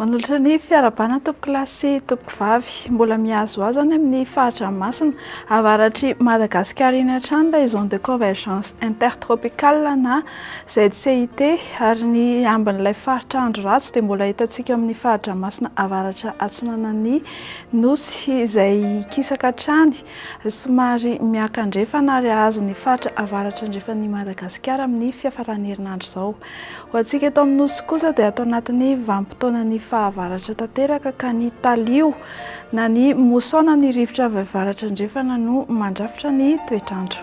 Manolotra ny fiarabana tompoko lahy sy tompoko vavy mbola mihazoazo any amin'ny faritra masina avaratry Madagasikara iny hatrany ilay zone de convergence intertropicale na ZCIT ary ny amban'ilay faritra andro ratsy dia mbola hitantsika amin'ny faritra masina avaratra atsinanan'ny nosy izay kisaka hatrany somary miakandrefana ary ahazo ny faritra avaratra andrefan'ny Madagasikara amin'ny fiafaran'ny herinandro izao. Ho antsika eto amin'ny nosy kosa dia atao anatin'ny vanim-potoanan'ny fahavaratra tanteraka ka ny talio na ny mousson ny rivotra avy avaratra andrefana no mandrafitra ny toetrandro.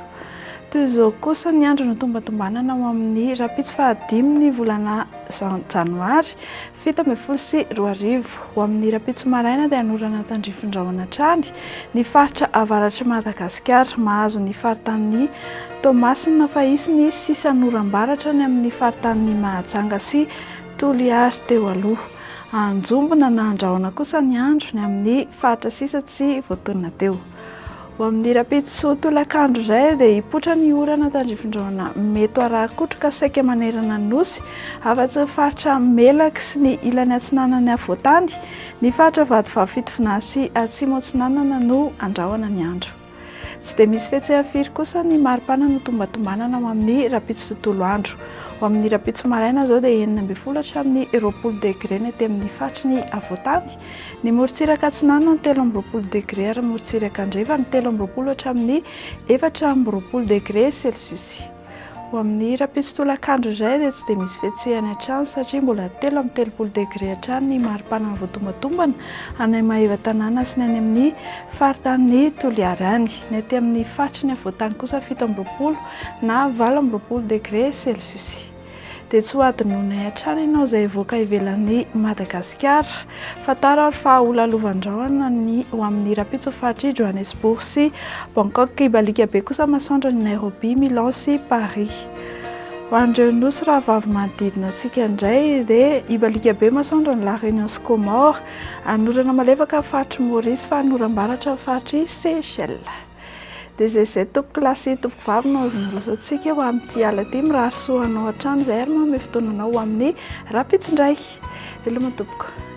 Toy izao kosa ny andro no tombatombanana ho amin'ny rapitso fahadimy ny volana janoary 17 ho amin'ny rapitso maraina dia hanorana tandrifin-drahona hatrany ny faritra avaratra Madagasikara mahazo ny faritanin'ny Toamasina Fahisiny sy Sanorambaratra ny amin'ny faritanin'ny Mahajanga sy Toliara teo aloha. Anjombona na andrahona kosa ny andro ny amin'ny faritra sisa tsy voatonona teo. Ho amin'ny rapitso tolakandro izay dia hipotra ny orana tandrifin-drahona mety arakotroka saika manerana ny nosy afa-tsy faritra Melaky sy ny ilany atsinanany avoatany ny faritra Vadivavy Fitovinany sy Atsimo atsinanana no andrahona ny andro. Tsy dia misy fihetseham firy kosa ny maripana no tombatombanana ho amin'ny rapitso tontolo andro. Ho amin'ny rapitso maraina izao dia 9 hatramin'ny 20 degré ny aty amin'ny faritry ny avoatany, ny morontsiraka atsinanana ny 13 degré ary morontsiraka andrefa ny 13 hatramin'ny 14 degré Celsius. Ho amin'ny rapitso tolakandro izay dia tsy dia misy fihetsehany hatrany satria mbola 13 degré hatrany ny maripana voatombatombanana any Maheva tanàna sy ny any amin'ny faritanin'ny Toliara any. Ny aty amin'ny faritry ny avoatany kosa 17 na 18 degré Celsius. Dia tsy ho adinonay hatrany ianao izay evoaka ivelan'ny Madagasikara. Fataro ary fa olalovandrahona ny ho amin'ny rapitso faritry Johannesburg sy Bangkok, ibalika be kosa masoandra ny Nairobi, Milan sy Paris. Ho an'ireo nosy raha vavy manodidina antsika indray dia ibalika be masoandra ny La Réunion sy Comores, anorana malefaka faritry Maurice fa anoram-baratra faritry Seychelles. Dia izay tompoko lahy sy tompoko vavy no azo nalasantsika ho amin'ity ala ity mirary soanao hatrany izay ary manome fotoananao ho amin'ny rapitso indray. Veloma tompoko.